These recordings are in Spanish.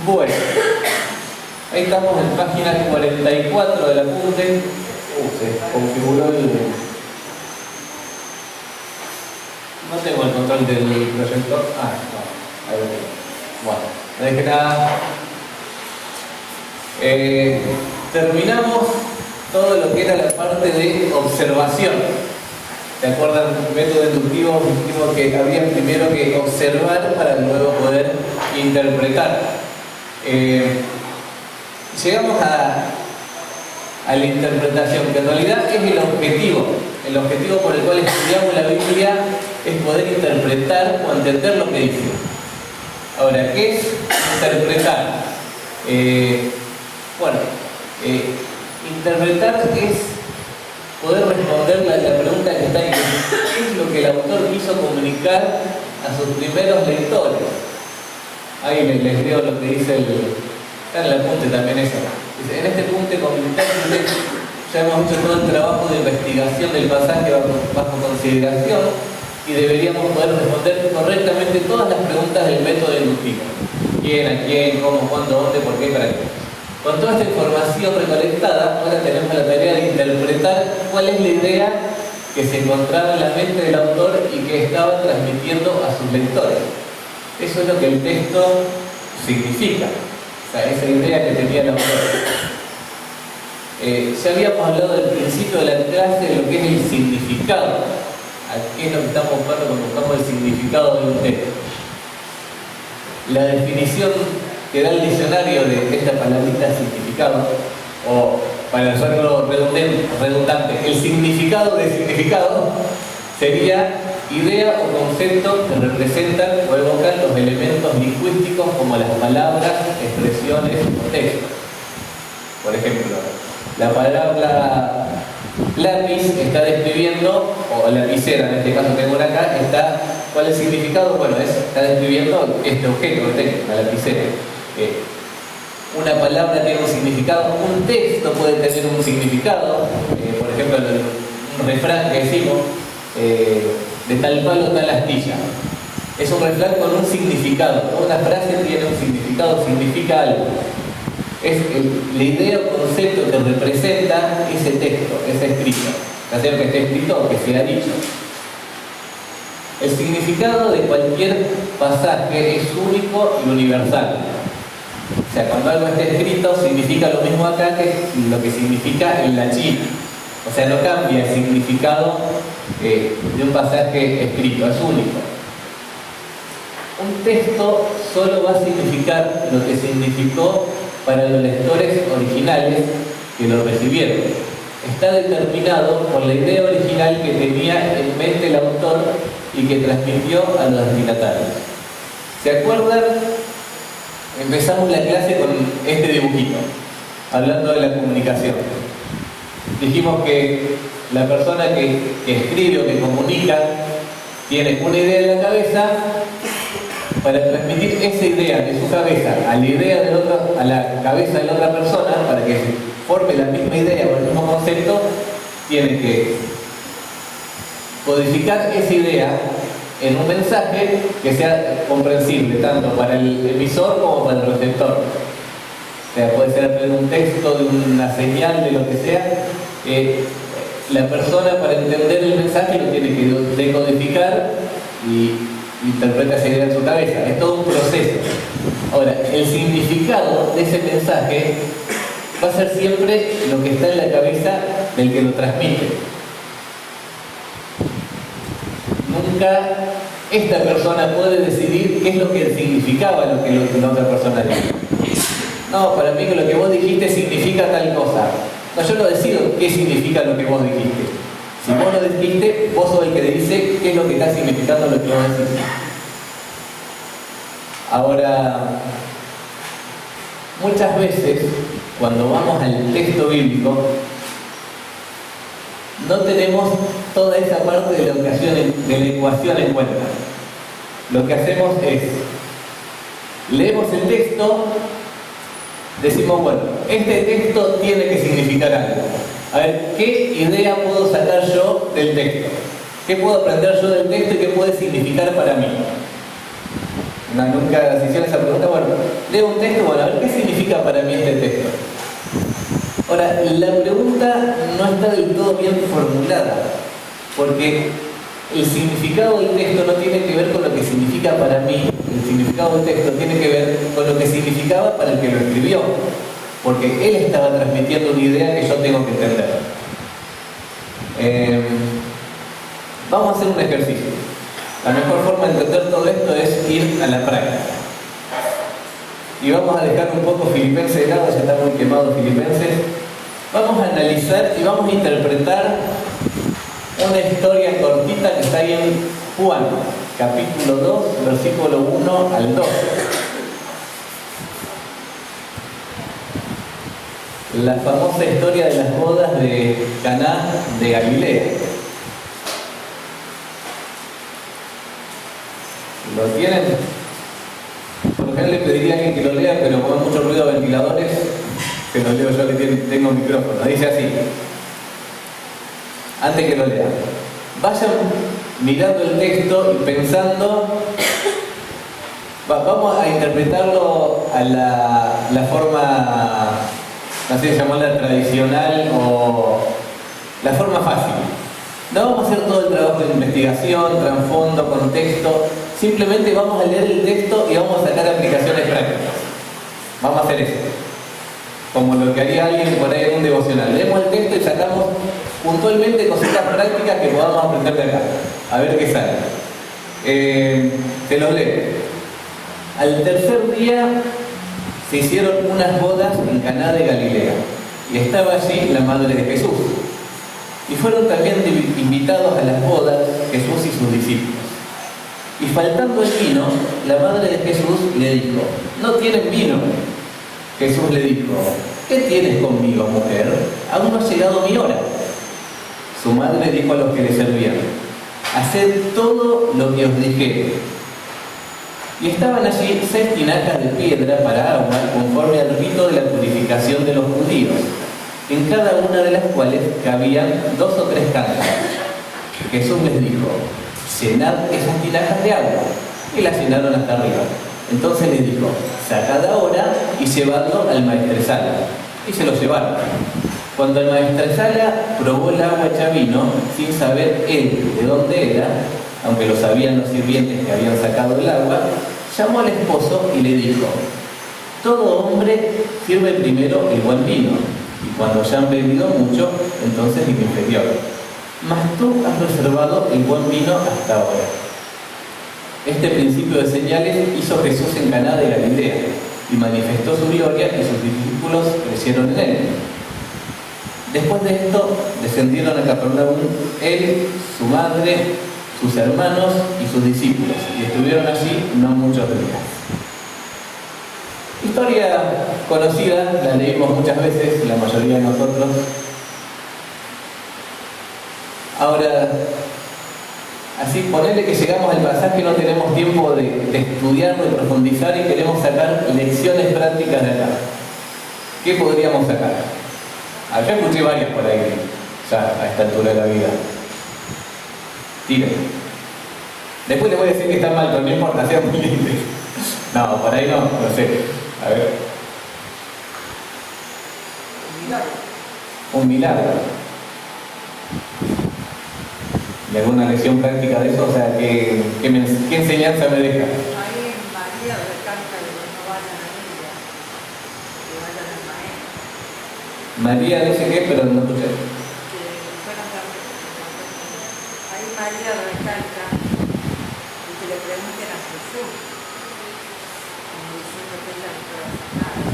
Bueno, ahí estamos en página 44 del apunte. Se configuró el... No tengo el control del proyector. Ah, no, ahí lo tengo. Bueno, no dejé nada. Terminamos todo lo que era la parte de observación. ¿Se acuerdan? Método inductivo, dijimos que había primero que observar para luego poder interpretar. Llegamos a la interpretación, que en realidad es el objetivo. El objetivo por el cual estudiamos la Biblia es poder interpretar o entender lo que dice. Ahora, ¿qué es interpretar? Interpretar es poder responder la pregunta que está ahí. ¿Qué es lo que el autor quiso comunicar a sus primeros lectores? Ahí les leo lo que dice está en el apunte también eso. Dice, en este punto comentar ya hemos hecho todo el trabajo de investigación del pasaje bajo consideración y deberíamos poder responder correctamente todas las preguntas del método inductivo. ¿Quién, a quién, cómo, cuándo, dónde, por qué, para qué? Con toda esta información recolectada, ahora tenemos la tarea de interpretar cuál es la idea que se encontraba en la mente del autor y que estaba transmitiendo a sus lectores. Eso es lo que el texto significa, o sea, esa idea que tenía el autor. Ya habíamos hablado del principio de la clase de lo que es el significado. ¿A qué es lo que estamos buscando cuando buscamos el significado de un texto? La definición que da el diccionario de esta palabrita significado, o para hacerlo redundante, el significado de significado sería idea o concepto que representan o evocan los elementos lingüísticos como las palabras, expresiones o textos. Por ejemplo, la palabra lápiz está describiendo, o lapicera en este caso tengo una acá, ¿cuál es el significado? Bueno, está describiendo este objeto que tengo, la lapicera. Una palabra tiene un significado, un texto puede tener un significado, por ejemplo, un refrán que decimos, de tal palo tal astilla. Es un refrán con un significado, ¿no? Una frase tiene un significado, significa algo. Es la idea o concepto que representa ese texto, ese escrito, ya sea que esté escrito o que sea dicho. El significado de cualquier pasaje es único y universal. O sea, cuando algo está escrito significa lo mismo acá que lo que significa en la China. O sea, no cambia el significado de un pasaje escrito, es único. Un texto solo va a significar lo que significó para los lectores originales que lo recibieron. Está determinado por la idea original que tenía en mente el autor y que transmitió a los destinatarios. ¿Se acuerdan? Empezamos la clase con este dibujito, hablando de la comunicación. Dijimos que la persona que escribe o que comunica tiene una idea en la cabeza para transmitir esa idea de su cabeza a la idea del otro, a la cabeza de la otra persona, para que forme la misma idea o el mismo concepto, tiene que codificar esa idea en un mensaje que sea comprensible tanto para el emisor como para el receptor. O sea, puede ser de un texto, de una señal, de lo que sea. La persona, para entender el mensaje, lo tiene que decodificar y interpreta esa idea en su cabeza. Es todo un proceso. Ahora, el significado de ese mensaje va a ser siempre lo que está en la cabeza del que lo transmite. Nunca esta persona puede decidir qué es lo que significaba lo que la otra persona dijo. No, para mí lo que vos dijiste significa tal cosa. No, yo no decido qué significa lo que vos dijiste. Si vos lo dijiste, vos sos el que dice qué es lo que está significando lo que vos decís. Ahora, muchas veces, cuando vamos al texto bíblico, no tenemos toda esa parte de la ecuación en cuenta. Lo que hacemos es, leemos el texto, decimos, bueno, este texto tiene que significar algo. A ver, ¿qué idea puedo sacar yo del texto? ¿Qué puedo aprender yo del texto y qué puede significar para mí? No, nunca se hicieron esa pregunta. Bueno, leo un texto, bueno, a ver qué significa para mí este texto. Ahora, la pregunta no está del todo bien formulada, porque el significado del texto no tiene que ver con lo que significa para mí, el significado del texto tiene que ver con lo que significaba para el que lo escribió, porque él estaba transmitiendo una idea que yo tengo que entender. Vamos a hacer un ejercicio. La mejor forma de entender todo esto es ir a la práctica. Y vamos a dejar un poco Filipenses de lado, ya está muy quemado Filipenses. Vamos a analizar y vamos a interpretar una historia cortita que está ahí en Juan, capítulo 2, versículo 1 al 2. La famosa historia de las bodas de Caná de Galilea. ¿Lo tienen? Por lo general le pediría a alguien que lo lea, pero con mucho ruido de ventiladores, que lo leo yo que tengo micrófono. Dice así. Antes que lo lea, vayan mirando el texto y pensando, vamos a interpretarlo a la forma, no sé si llamarla tradicional o la forma fácil. No vamos a hacer todo el trabajo de investigación, trasfondo, contexto, simplemente vamos a leer el texto y vamos a sacar aplicaciones prácticas. Vamos a hacer eso, como lo que haría alguien por ahí en un devocional. Leemos el texto y sacamos puntualmente cositas prácticas que podamos aprender de acá. A ver qué sale. Te los leo. Al tercer día se hicieron unas bodas en Caná de Galilea y estaba allí la madre de Jesús. Y fueron también invitados a las bodas Jesús y sus discípulos. Y faltando el vino, la madre de Jesús le dijo: ¿no tienen vino? Jesús le dijo: ¿qué tienes conmigo, mujer? Aún no ha llegado mi hora. Su madre dijo a los que le servían: haced todo lo que os dijere. Y estaban allí 6 tinajas de piedra para agua, conforme al rito de la purificación de los judíos, en cada una de las cuales cabían 2 o 3 cántaros. Jesús les dijo: llenad esas tinajas de agua. Y las llenaron hasta arriba. Entonces les dijo: sacad ahora y llevadlo al maestresala. Y se lo llevaron. Cuando el maestresala probó el agua hecha vino, sin saber él de dónde era, aunque lo sabían los sirvientes que habían sacado el agua, llamó al esposo y le dijo: todo hombre sirve primero el buen vino, y cuando ya han bebido mucho, entonces el inferior. Mas tú has reservado el buen vino hasta ahora. Este principio de señales hizo Jesús en Caná de Galilea, y manifestó su gloria, y sus discípulos crecieron en él. Después de esto, descendieron a Capernaum él, su madre, sus hermanos y sus discípulos, y estuvieron allí no muchos días. Historia conocida, la leímos muchas veces, la mayoría de nosotros. Ahora, así, ponerle que llegamos al pasaje, no tenemos tiempo de estudiarlo, de profundizar y queremos sacar lecciones prácticas de acá. ¿Qué podríamos sacar? Acá escuché varias por ahí, ya a esta altura de la vida. Tiren. Después les voy a decir que está mal, pero no importa, sean muy lindos. No, por ahí no sé. A ver. Un milagro. ¿Y alguna lección práctica de eso? O sea, ¿qué enseñanza me deja? Ahí María recalca que no vayan a ella, que vayan al maestro. María dice que, pero no escuché. Ahí María recalca y que le pregunten a Jesús, como diciendo que ella no puede hacer nada,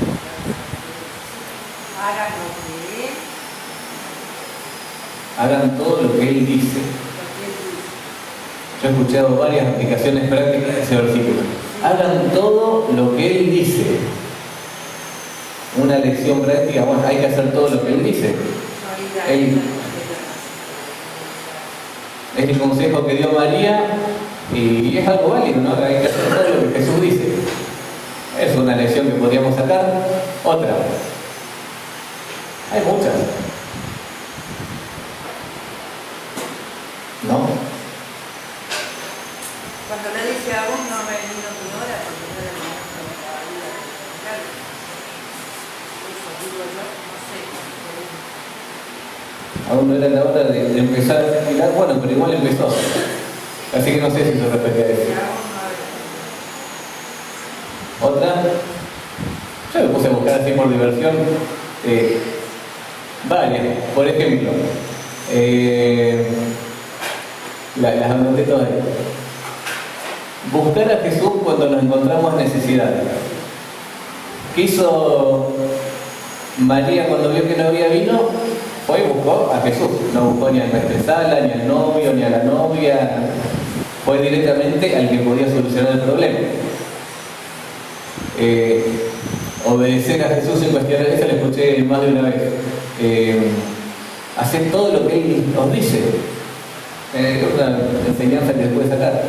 hagan lo que él, Hagan todo lo que él dice. Yo he escuchado varias aplicaciones prácticas de ese versículo. Hagan todo lo que él dice. Una lección práctica, bueno, hay que hacer todo lo que él dice. Es el consejo que dio María y es algo válido, ¿no? Hay que hacer todo lo que Jesús dice. Es una lección que podríamos sacar. Otra. Hay muchas. ¿No? Cuando le dice aún no ha venido tu hora, digo yo, no sé. Aún no era la hora de empezar a explicar, bueno, pero igual empezó. Así que no sé si se refería a eso. Otra, yo me puse a buscar así por diversión, varias. Por ejemplo, las anoté todas. Buscar a Jesús cuando nos encontramos necesidades. ¿Qué hizo María cuando vio que no había vino? Fue y buscó a Jesús. No buscó ni al maestresala, ni al novio, ni a la novia. Fue directamente al que podía solucionar el problema. Obedecer a Jesús en cuestiones de eso, le escuché más de una vez. Hacer todo lo que Él nos dice. Es una enseñanza que se puede sacar.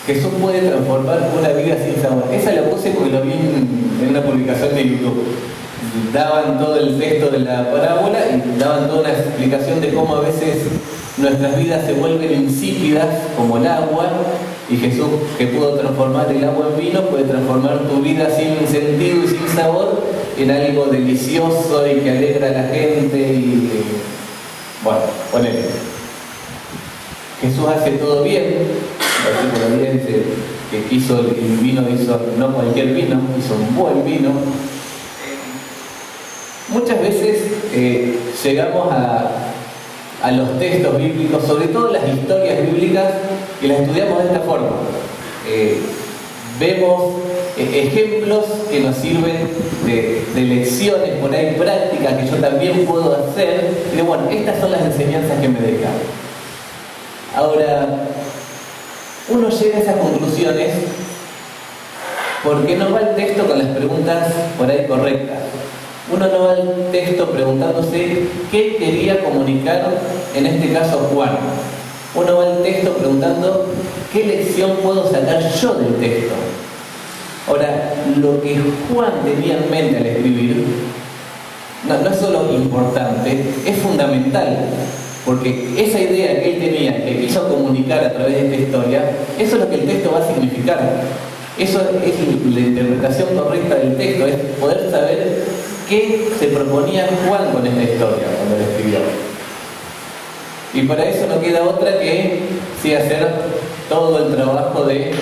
Jesús puede transformar una vida sin sabor. Esa la puse porque lo vi en una publicación de YouTube. Daban todo el texto de la parábola y daban toda una explicación de cómo a veces nuestras vidas se vuelven insípidas como el agua, y Jesús, que pudo transformar el agua en vino, puede transformar tu vida sin sentido y sin sabor en algo delicioso y que alegra a la gente. Y bueno, ponele. Jesús hace todo bien, el versículo 10 que hizo el vino, hizo no cualquier vino, hizo un buen vino. Muchas veces llegamos a los textos bíblicos, sobre todo las historias bíblicas, y las estudiamos de esta forma. Vemos ejemplos que nos sirven de lecciones por ahí prácticas que yo también puedo hacer, y de bueno, estas son las enseñanzas que me dejan. Ahora, uno llega a esas conclusiones porque no va el texto con las preguntas por ahí correctas. Uno no va al texto preguntándose qué quería comunicar, en este caso Juan. Uno va al texto preguntando qué lección puedo sacar yo del texto. Ahora, lo que Juan tenía en mente al escribir no es solo importante, es fundamental. Porque esa idea que él tenía, que quiso comunicar a través de esta historia, eso es lo que el texto va a significar. Eso es la interpretación correcta del texto, es poder saber qué se proponía Juan con esta historia cuando la escribió. Y para eso no queda otra que sí hacer todo el trabajo de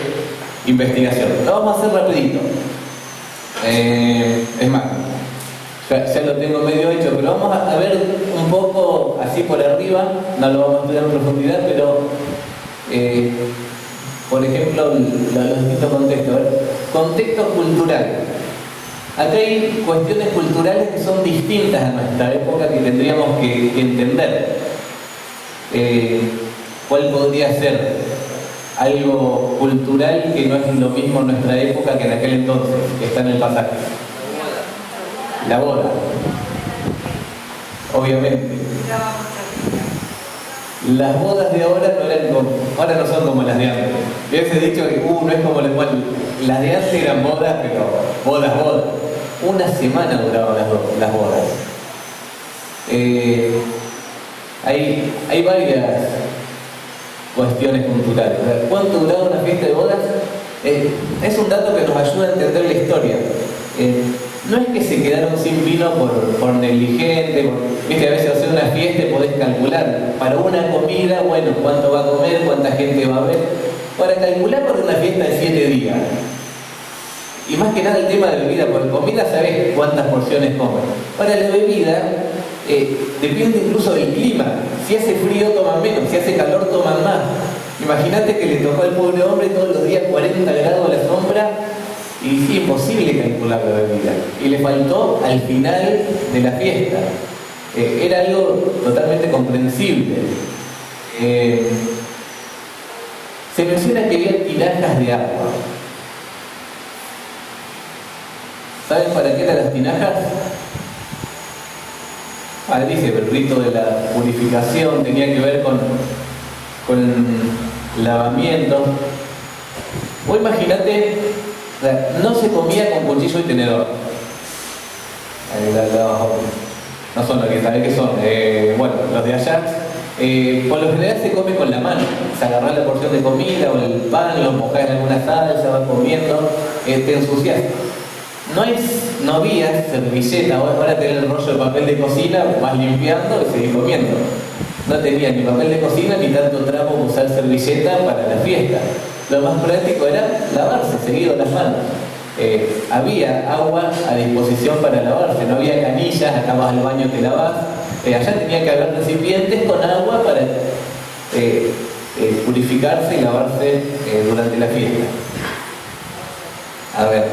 investigación. Lo vamos a hacer rapidito. Es más, ya lo tengo medio hecho, pero vamos a ver un poco así por arriba, no lo vamos a estudiar en profundidad, pero por ejemplo, los distintos contextos. A ver, contexto cultural. Acá hay cuestiones culturales que son distintas a nuestra época que tendríamos que entender. ¿Cuál podría ser algo cultural que no es lo mismo en nuestra época que en aquel entonces, que está en el pasaje? La boda. Obviamente. Las bodas de ahora ahora no son como las de antes. Yo les he dicho que no es como las de antes eran bodas, pero bodas. Una semana duraban las bodas. Hay varias cuestiones culturales. ¿Cuánto duraba una fiesta de bodas? Es un dato que nos ayuda a entender la historia. No es que se quedaron sin vino por negligente, viste, a veces hacer una fiesta y podés calcular. Para una comida, bueno, cuánto va a comer, cuánta gente va a ver. Para calcular por una fiesta de 7 días. Y más que nada el tema de bebida, porque comida sabés cuántas porciones comen. Para la bebida, depende incluso del clima. Si hace frío toman menos, si hace calor toman más. Imagínate que le tocó al pobre hombre todos los días 40 grados a la sombra, y sí, imposible calcular la bebida. Y le faltó al final de la fiesta. Era algo totalmente comprensible. Se menciona que había tinajas de agua. ¿Saben para qué eran las tinajas? Dice el rito de la purificación, tenía que ver con lavamiento. O imagínate, no se comía con cuchillo y tenedor. No son los que saben que son. Bueno, los de allá, por lo general se come con la mano. Se agarra la porción de comida o el pan, lo mojás en alguna salsa, vas comiendo, te ensucias. no había servilleta. Ahora tener el rollo de papel de cocina, vas limpiando y seguís comiendo. No tenía ni papel de cocina ni tanto trapo para usar servilleta para la fiesta. Lo más práctico era lavarse seguido las manos. Había agua a disposición para lavarse, no había canillas, acá vas al baño te lavas. Allá tenía que haber recipientes con agua para purificarse y lavarse durante la fiesta. A ver,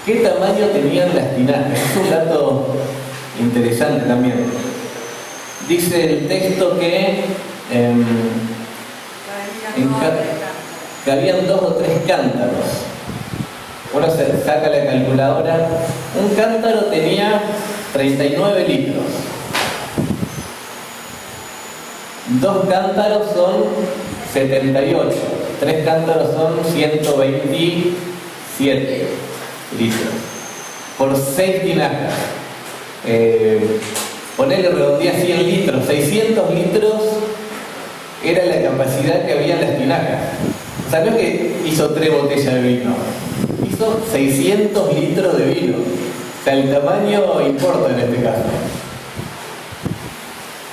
¿qué tamaño tenían las tinajas? Es un dato interesante también. Dice el texto que habían 2 o 3 cántaros. Uno se saca la calculadora. Un cántaro tenía 39 litros. 2 cántaros son 78. 3 cántaros son 127 litros. Por 6 tinajas. Ponele, redondea 100 litros. 600 litros era la capacidad que había en las tinajas. O sea, no es que hizo 3 botellas de vino. Hizo 600 litros de vino. O sea, el tamaño importa en este caso.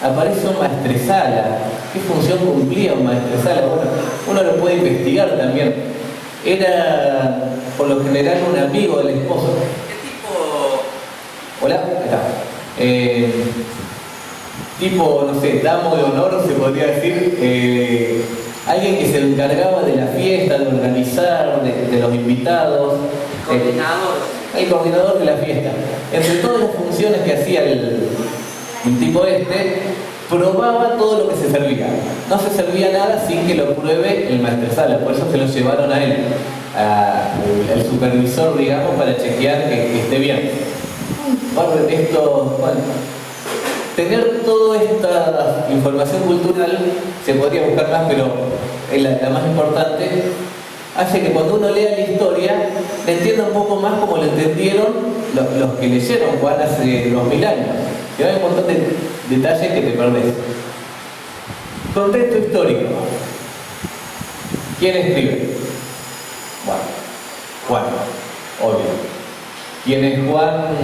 Aparece un maestresala. ¿Qué función cumplía un maestresala? Bueno, uno lo puede investigar también. Era, por lo general, un amigo del esposo. ¿Qué tipo? Hola, acá. Tipo, no sé, damo de honor, se podría decir. Alguien que se encargaba de la fiesta, de organizar, de los invitados. Coordinador. El coordinador de la fiesta. Entre todas las funciones que hacía el tipo probaba todo lo que se servía. No se servía nada sin que lo pruebe el maestresala. Por eso se lo llevaron a él, al supervisor, digamos, para chequear que esté bien. Bueno, tener toda esta información cultural, se podría buscar más, pero la más importante, hace que cuando uno lea la historia, le entienda un poco más como lo entendieron los que leyeron Juan hace 2000 años. Y hay un montón de detalles que te perdés. Contexto histórico. ¿Quién escribe? Juan, obvio. ¿Quién es Juan?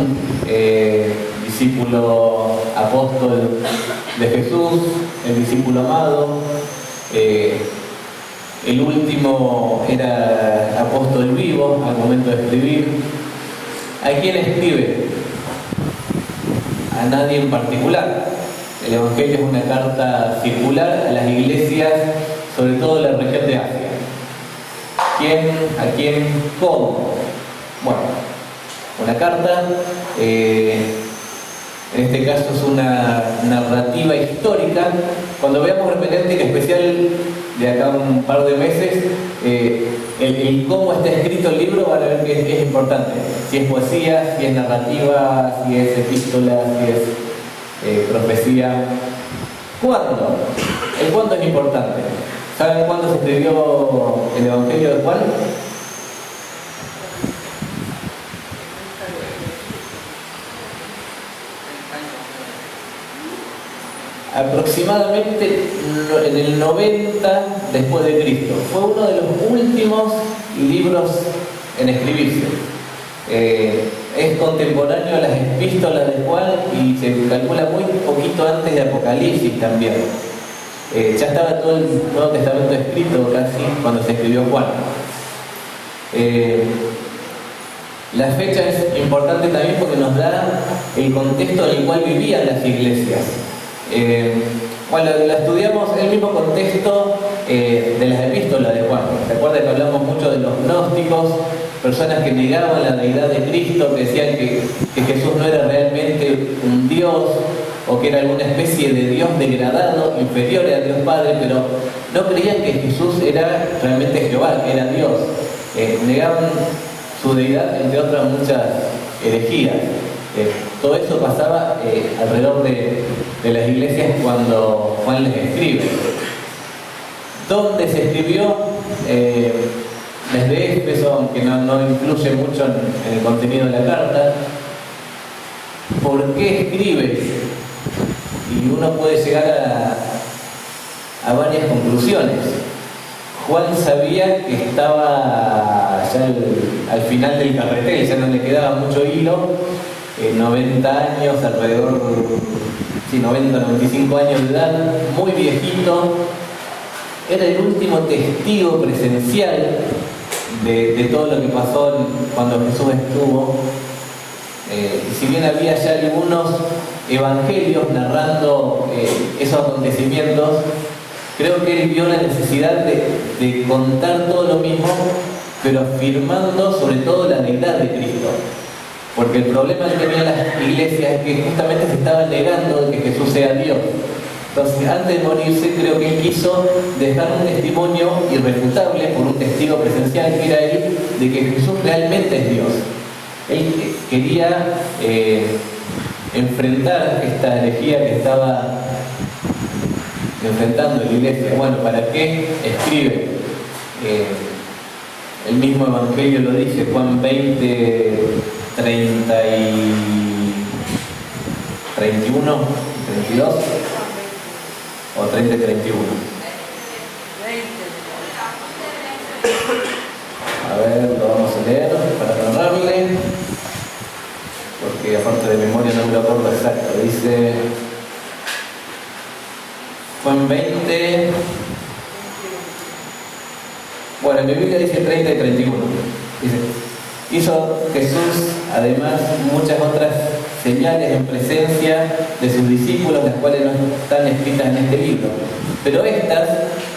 Discípulo apóstol de Jesús, el discípulo amado. El último era apóstol vivo al momento de escribir. ¿A quién escribe? A nadie en particular. El Evangelio es una carta circular a las iglesias, sobre todo en la región de Asia. ¿Quién? ¿A quién? ¿Cómo? Bueno, una carta, en este caso es una narrativa histórica. Cuando veamos hermenéutica especial de acá un par de meses, el cómo está escrito el libro van a ver que es importante. Si es poesía, si es narrativa, si es epístola, si es profecía. ¿Cuándo? El cuándo es importante. ¿Saben cuándo se escribió el Evangelio de Juan? Aproximadamente en el 90 después de Cristo. Fue uno de los últimos libros en escribirse. Es contemporáneo a las epístolas de Juan y se calcula muy poquito antes de Apocalipsis también. Ya estaba todo el Nuevo Testamento escrito casi cuando se escribió Juan. La fecha es importante también porque nos da el contexto en el cual vivían las iglesias. Bueno, la estudiamos el mismo contexto de las epístolas de Juan. ¿Se acuerdan que hablamos mucho de los gnósticos? Personas que negaban la deidad de Cristo, que decían que Jesús no era realmente un Dios o que era alguna especie de Dios degradado, inferior a Dios Padre, pero no creían que Jesús era realmente Jehová, que era Dios. Negaban su deidad, entre otras muchas herejías. Todo eso pasaba alrededor de las iglesias cuando Juan les escribe. ¿Dónde se escribió? Desde Éfeso, aunque no influye mucho en el contenido de la carta. ¿Por qué escribe? Y uno puede llegar a varias conclusiones. Juan sabía que estaba ya al final del carretel, ya no le quedaba mucho hilo, 90 años, alrededor, sí, 90, 95 años de edad, muy viejito, era el último testigo presencial de todo lo que pasó cuando Jesús estuvo. Y si bien había ya algunos evangelios narrando esos acontecimientos, creo que él vio la necesidad de contar todo lo mismo, pero afirmando sobre todo la deidad de Cristo. Porque el problema que tenían las iglesias es que justamente se estaban negando de que Jesús sea Dios. Entonces, antes de morirse, creo que él quiso dejar un testimonio irrefutable por un testigo presencial que era él, de que Jesús realmente es Dios. Él quería enfrentar esta herejía que estaba enfrentando la iglesia. Bueno, ¿para qué escribe? El mismo Evangelio lo dice, Juan 20, 30 y 31, 32, o 30 y 31. A ver, lo vamos a leer para narrarle, porque aparte de memoria no me lo acuerdo exacto. Dice Juan 20, bueno, en mi Biblia dice 30 y 31. Dice, hizo Jesús además muchas otras señales en presencia de sus discípulos, las cuales no están escritas en este libro, pero estas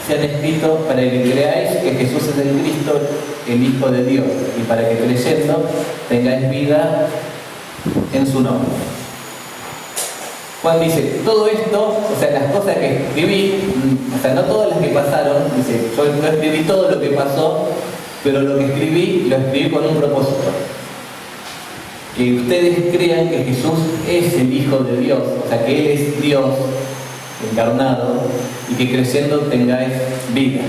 se han escrito para que creáis que Jesús es el Cristo, el Hijo de Dios, y para que creyendo tengáis vida en su nombre. Juan dice, todo esto, o sea, las cosas que escribí, o sea, no todas las que pasaron, dice, yo no escribí todo lo que pasó, pero lo que escribí, lo escribí con un propósito. Que ustedes crean que Jesús es el Hijo de Dios, o sea, que Él es Dios encarnado, y que creciendo tengáis vida.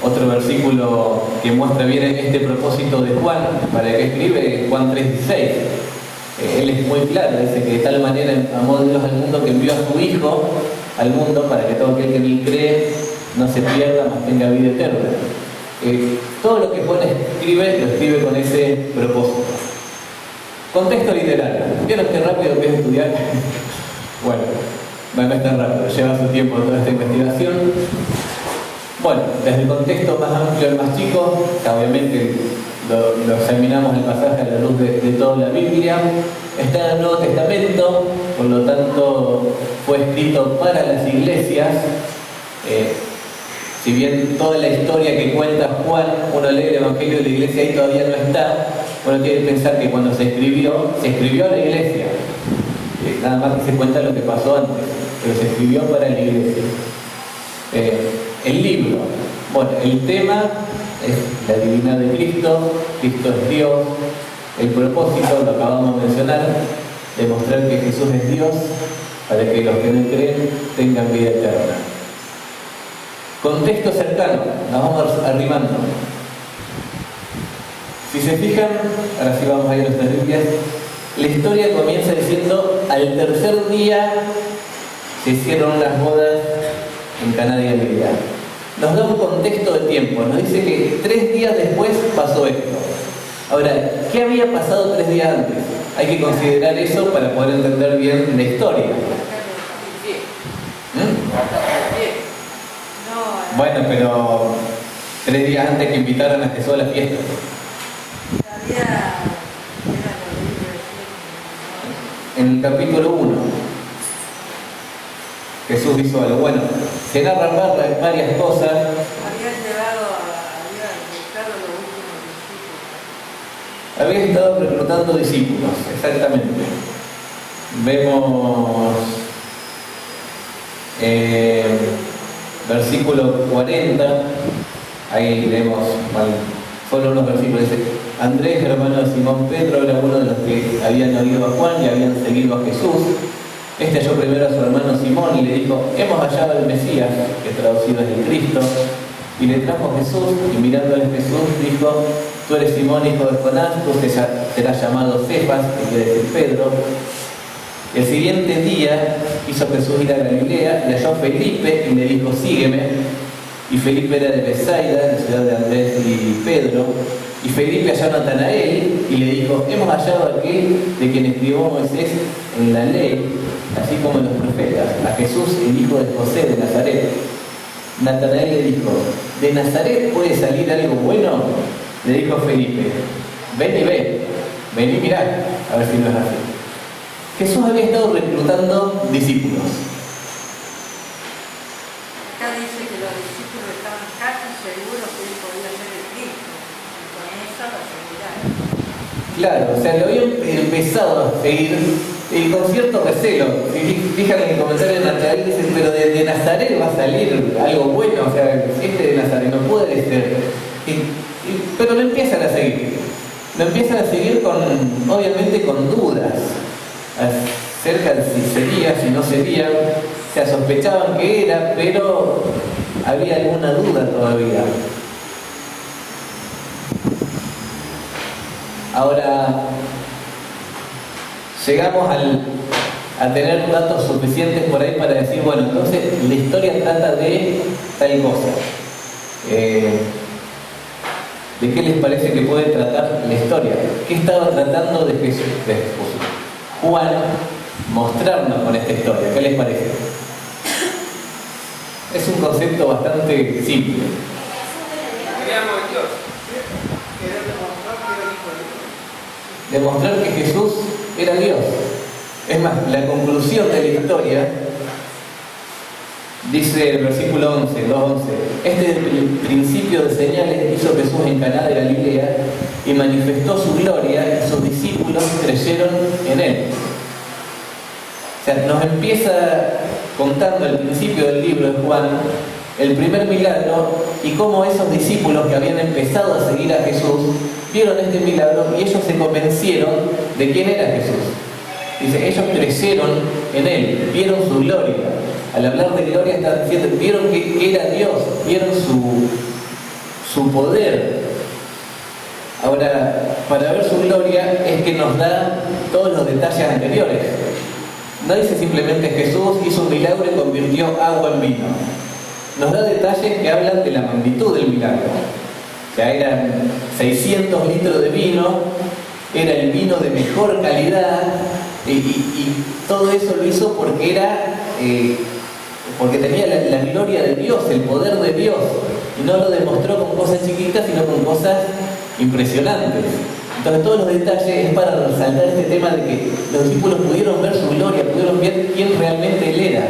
Otro versículo que muestra bien este propósito de Juan, para que escribe, Juan 3:16. Él es muy claro, dice que de tal manera amó Dios al mundo que envió a su Hijo al mundo para que todo aquel que en él cree no se pierda, mas tenga vida eterna. Todo lo que Juan escribe, lo escribe con ese propósito. Contexto literario. ¿Vieron qué rápido que es estudiar? Bueno, no es tan rápido, lleva su tiempo toda esta investigación. Bueno, desde el contexto más amplio al más chico, que obviamente lo examinamos el pasaje a la luz de toda la Biblia, está en el Nuevo Testamento, por lo tanto fue escrito para las iglesias. Si bien toda la historia que cuenta Juan, uno lee el Evangelio de la iglesia y todavía no está, uno tiene que pensar que cuando se escribió a la iglesia. Nada más que se cuenta lo que pasó antes, pero se escribió para la iglesia. El libro, bueno, el tema es la divinidad de Cristo, Cristo es Dios. El propósito, lo acabamos de mencionar, demostrar que Jesús es Dios para que los que no creen tengan vida eterna. Contexto cercano, nos vamos arrimando. Si se fijan, ahora sí vamos a ir a nuestras Biblias, la historia comienza diciendo, al tercer día se hicieron unas bodas en Caná de Galilea. Nos da un contexto de tiempo, nos dice que 3 días después pasó esto. Ahora, ¿qué había pasado 3 días antes? Hay que considerar eso para poder entender bien la historia. Bueno, pero 3 días antes que invitaran a Jesús a la fiesta. En el capítulo 1, Jesús hizo algo. Bueno, se narran varias cosas. Había estado reclutando discípulos, exactamente. Vemos versículo 40, ahí leemos, fueron unos versículos, dice, Andrés, hermano de Simón Pedro, era uno de los que habían oído a Juan y habían seguido a Jesús. Este halló primero a su hermano Simón y le dijo, hemos hallado al Mesías, que traducido es el Cristo, y le trajo a Jesús, y mirándole a Jesús dijo, tú eres Simón, hijo de Jonás, tú serás llamado Cefas, que quiere decir Pedro. El siguiente día quiso Jesús ir a Galilea y halló a Felipe y le dijo, sígueme. y Felipe era de Bethsaida, la ciudad de Andrés y Pedro, y Felipe halló a Natanael y le dijo: hemos hallado a aquel de quien escribió Moisés en la ley, así como en los profetas, a Jesús, el hijo de José de Nazaret. Natanael le dijo: ¿de Nazaret puede salir algo bueno? Le dijo Felipe: ven y ve, ven y mirá, a ver si no es así. Jesús había estado reclutando discípulos. Acá dice que los discípulos estaban casi seguros que él podía ser el Cristo, y con eso lo aseguraron. Claro, o sea, lo habían empezado a seguir y con cierto recelo. Fíjate en el comentario de Natanael, dicen: pero de Nazaret va a salir algo bueno, o sea, este de Nazaret no puede ser. Pero lo empiezan a seguir. Lo empiezan a seguir obviamente con dudas acerca de si sería, si no sería. O sea, sospechaban que era, pero había alguna duda todavía. Ahora, llegamos a tener datos suficientes por ahí para decir: bueno, entonces la historia trata de tal cosa. ¿De qué les parece que puede tratar la historia? ¿Qué estaba tratando de Jesús? Juan mostrarnos con esta historia. ¿Qué les parece? Es un concepto bastante simple. Demostrar que Jesús era Dios. Es más, la conclusión de la historia dice el versículo 11, 2:11: este principio de señales hizo Jesús en Caná de Galilea y manifestó su gloria, y sus discípulos creyeron en él. O sea, nos empieza contando al principio del libro de Juan el primer milagro y cómo esos discípulos que habían empezado a seguir a Jesús vieron este milagro y ellos se convencieron de quién era Jesús. Dice: ellos creyeron en él, vieron su gloria. Al hablar de gloria están diciendo: vieron que era Dios, vieron su poder. Ahora, para ver su gloria es que nos da todos los detalles anteriores. No dice simplemente: Jesús hizo un milagro y convirtió agua en vino. Nos da detalles que hablan de la magnitud del milagro. O sea, eran 600 litros de vino, era el vino de mejor calidad, y todo eso lo hizo porque porque tenía la gloria de Dios, el poder de Dios, y no lo demostró con cosas chiquitas, sino con cosas impresionantes. Entonces todos los detalles es para resaltar este tema de que los discípulos pudieron ver su gloria, pudieron ver quién realmente él era,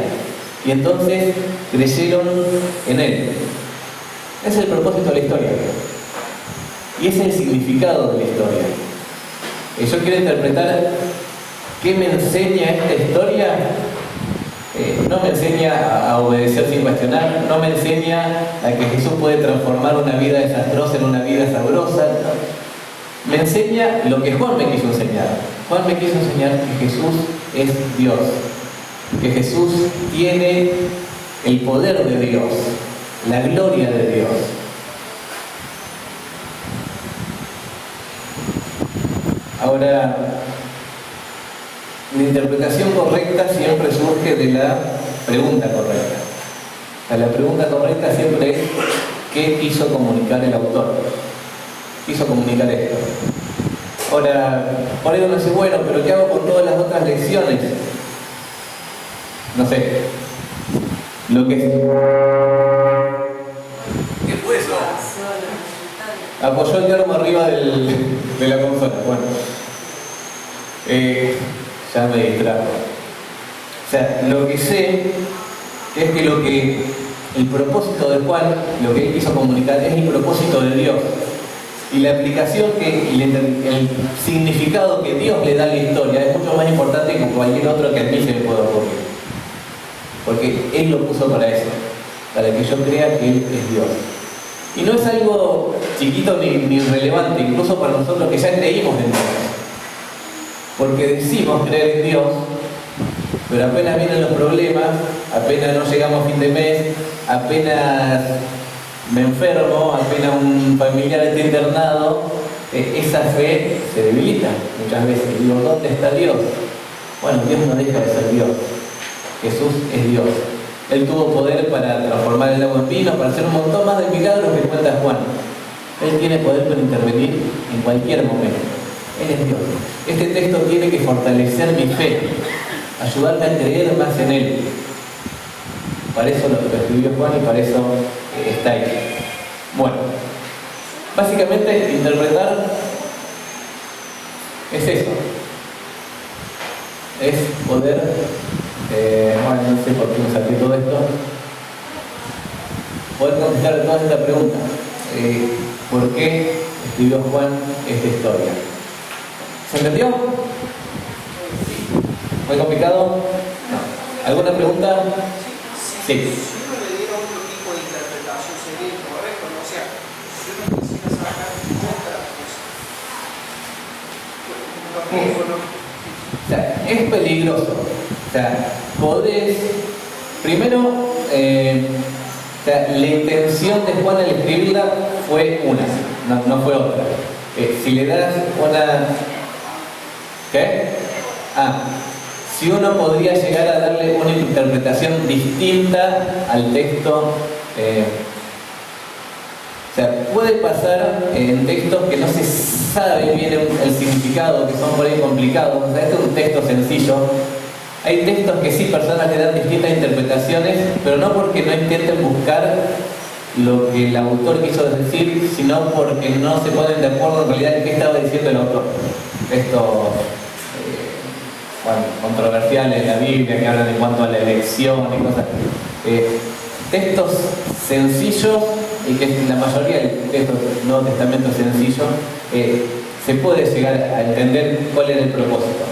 y entonces creyeron en él. Ese es el propósito de la historia, y ese es el significado de la historia. Yo quiero interpretar qué me enseña esta historia. No me enseña a obedecer sin cuestionar, no me enseña a que Jesús puede transformar una vida desastrosa en una vida sabrosa, no. Me enseña lo que Juan me quiso enseñar. Juan me quiso enseñar que Jesús es Dios, que Jesús tiene el poder de Dios, la gloria de Dios. Ahora, la interpretación correcta siempre surge de la pregunta correcta. La pregunta correcta siempre es: ¿qué quiso comunicar el autor? Quiso comunicar esto. Ahora, por ahí uno dice: bueno, pero ¿qué hago con todas las otras lecciones? No sé. Lo que... ¿Qué fue eso? Apoyó el termo arriba de la consola. Bueno. Ya me distrajo. O sea, lo que sé es que el propósito de Juan, lo que él quiso comunicar, es el propósito de Dios. Y la aplicación, el significado que Dios le da a la historia es mucho más importante que cualquier otro que a mí se me pueda ocurrir. Porque Él lo puso para eso, para que yo crea que Él es Dios. Y no es algo chiquito ni irrelevante, incluso para nosotros que ya creímos en Dios. Porque decimos creer en Dios, pero apenas vienen los problemas, apenas no llegamos a fin de mes, apenas me enfermo, apenas un familiar está internado, esa fe se debilita muchas veces. Digo, ¿dónde está Dios? Bueno, Dios no deja de ser Dios. Jesús es Dios. Él tuvo poder para transformar el agua en vino, para hacer un montón más de milagros que cuenta Juan. Él tiene poder para intervenir en cualquier momento. Él es Dios. Este texto tiene que fortalecer mi fe, ayudarme a creer más en Él. Para eso lo escribió Juan y para eso está ahí. Bueno, básicamente interpretar es eso. Es poder, bueno, no sé por qué me saqué todo esto, poder contestar a toda esta pregunta. ¿Por qué escribió Juan esta historia? ¿Se entendió? ¿Muy complicado? No. ¿Alguna pregunta? Sí. Si uno le diera otro tipo de interpretación, sería incorrecto, ¿no? O sea, si uno quisiera sacar otra cosa. O sea, es peligroso. O sea, podés. Primero, o sea, la intención de Juan al escribirla fue una, no fue otra. Si le das una. ¿Qué? Si uno podría llegar a darle una interpretación distinta al texto, o sea, puede pasar en textos que no se sabe bien el significado, que son por ahí complicados. O sea, este es un texto sencillo. Hay textos que sí, personas le dan distintas interpretaciones, pero no porque no intenten buscar lo que el autor quiso decir, sino porque no se ponen de acuerdo en realidad en qué estaba diciendo el autor. Estos controversiales en la Biblia, que hablan en cuanto a la elección y cosas. Textos sencillos, y que la mayoría de textos del Nuevo Testamento sencillo, se puede llegar a entender cuál era el propósito.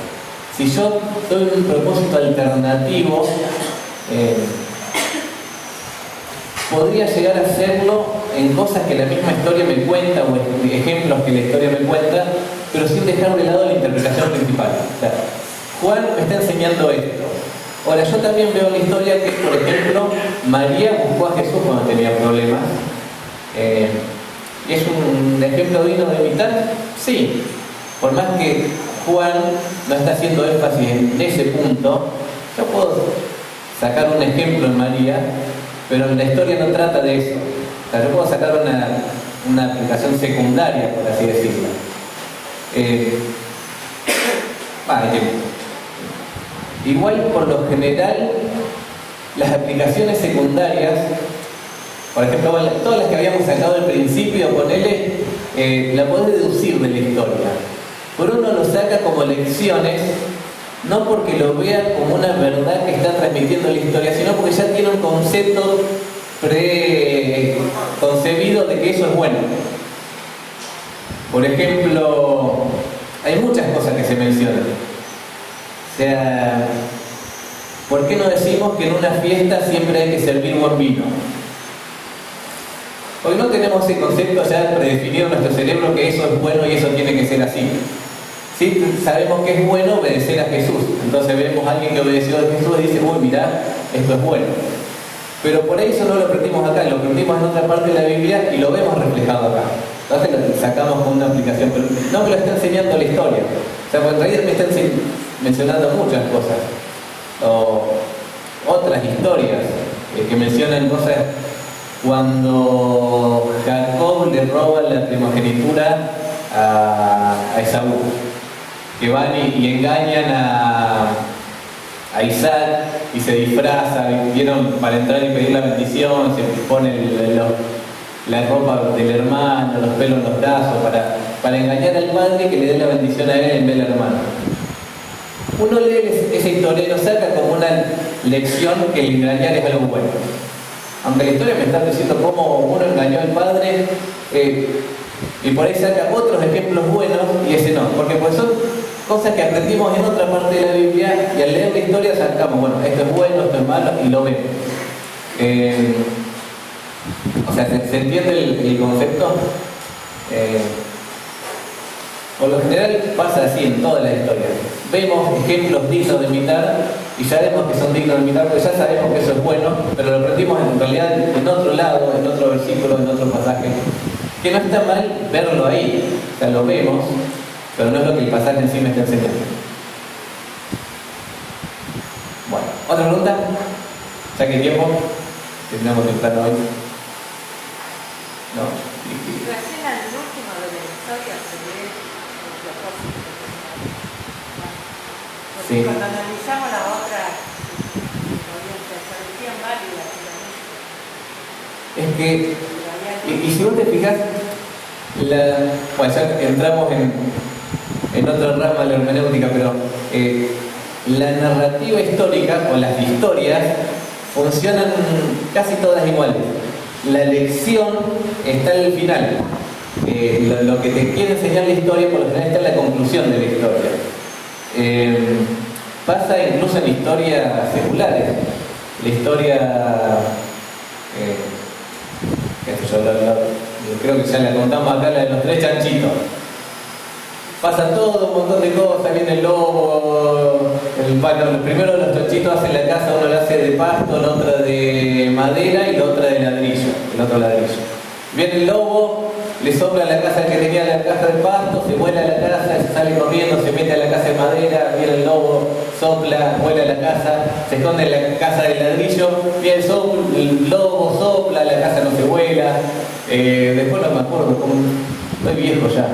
Si yo doy un propósito alternativo, podría llegar a hacerlo en cosas que la misma historia me cuenta, o ejemplos que la historia me cuenta, pero sin dejar de lado la interpretación principal. O sea, Juan me está enseñando esto. Ahora, yo también veo en la historia que, por ejemplo, María buscó a Jesús cuando tenía problemas. ¿Y es un ejemplo digno de imitar? Sí. Por más que Juan no está haciendo énfasis en ese punto, yo puedo sacar un ejemplo en María, pero la historia no trata de eso. O sea, yo puedo sacar una aplicación secundaria, por así decirlo. Igual, por lo general, las aplicaciones secundarias, por ejemplo, todas las que habíamos sacado al principio, ponele, la podés deducir de la historia. Pero uno lo saca como lecciones, no porque lo vea como una verdad que está transmitiendo la historia, sino porque ya tiene un concepto preconcebido de que eso es bueno. Por ejemplo, hay muchas cosas que se mencionan. O sea, ¿por qué no decimos que en una fiesta siempre hay que servir buen vino? Porque no tenemos ese concepto ya predefinido en nuestro cerebro que eso es bueno y eso tiene que ser así. Sí, sabemos que es bueno obedecer a Jesús. Entonces vemos a alguien que obedeció a Jesús y dice, uy, mirá, esto es bueno. Pero por ahí eso no lo aprendimos acá, lo aprendimos en otra parte de la Biblia y lo vemos reflejado acá. Entonces lo sacamos con una aplicación, pero no me lo está enseñando la historia. O sea, porque en realidad me están mencionando muchas cosas. O otras historias que mencionan cosas cuando Jacob le roba la primogenitura a Esaú, que van y engañan a Isaac y se disfraza, vieron, para entrar y pedir la bendición, se pone la ropa del hermano, los pelos en los brazos, para engañar al padre que le dé la bendición a él en vez del hermano. Uno lee esa historia y lo saca como una lección que el engañar es algo bueno. Aunque la historia me está diciendo cómo uno engañó al padre, y por ahí saca otros ejemplos buenos y ese no, porque pues son cosas que aprendimos en otra parte de la Biblia y al leer la historia sacamos, bueno, esto es bueno, esto es malo y lo vemos. O sea, ¿se entiende el concepto? Por lo general pasa así en todas las historias. Vemos ejemplos dignos de imitar y sabemos que son dignos de imitar porque ya sabemos que eso es bueno, pero lo aprendimos en realidad en otro lado, en otro versículo, en otro pasaje. Que no está mal verlo ahí, o sea, lo vemos, pero no es lo que el pasaje en sí me está enseñando. Bueno, ¿otra pregunta? ¿Ya qué tiempo? Terminamos temprano hoy. ¿No? Recién al último de la historia se ve el propósito. Porque Sí. cuando analizamos la otra, se parecían válidas. Es que, y si vos te fijas, bueno, ya entramos en otra rama de la hermenéutica, pero la narrativa histórica o las historias funcionan casi todas iguales. La lección está al final. Lo que te quiere enseñar la historia por lo general está en la conclusión de la historia. Pasa incluso en historias seculares. La historia, qué sé yo, creo que ya la contamos acá, la de los 3 chanchitos. Pasa todo un montón de cosas, viene el lobo, bueno, primero de los chanchitos hacen la casa, uno la hace de pasto, la otra de madera y la otra de ladrillo, el otro ladrillo. Viene el lobo, le sopla la casa que tenía la casa de pasto, se vuela a la casa, se sale corriendo, se mete a la casa de madera, viene el lobo, sopla, vuela a la casa, se esconde en la casa de ladrillo, viene el lobo, sopla, la casa no se vuela, después no me acuerdo, estoy viejo ya.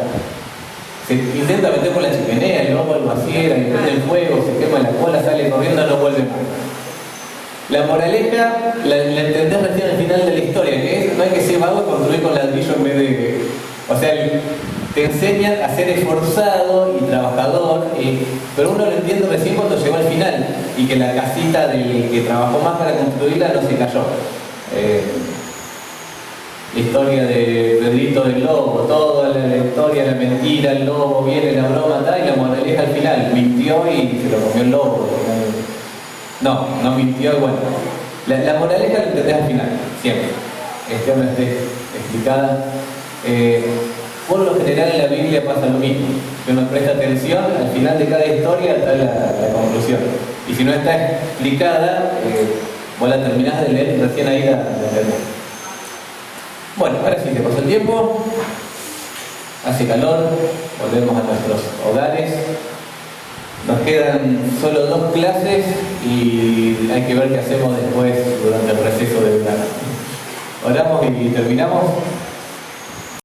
Se intenta meter por la chimenea, el lobo lo vaciera, y prende el fuego, se quema la cola, sale corriendo, no vuelve más. La moraleja la entendés recién al final de la historia, que es no hay que ser vago y construir con ladrillo en vez de... O sea, te enseñan a ser esforzado y trabajador, pero uno lo entiende recién cuando llegó al final y que la casita del que trabajó más para construirla no se cayó. La historia de Pedrito del Lobo, toda la historia, la mentira, el lobo, viene la broma, y la moraleja al final, mintió y se lo comió el lobo. No mintió y bueno. La moraleja la entendés al final, siempre. Que no esté explicada. Por lo general en la Biblia pasa lo mismo. Si uno presta atención, al final de cada historia está la conclusión. Y si no está explicada, vos la terminás de leer y recién ahí la entendés. Bueno, ahora sí, se pasó el tiempo, hace calor, volvemos a nuestros hogares, nos quedan solo 2 clases y hay que ver qué hacemos después durante el receso de verano. Oramos y terminamos.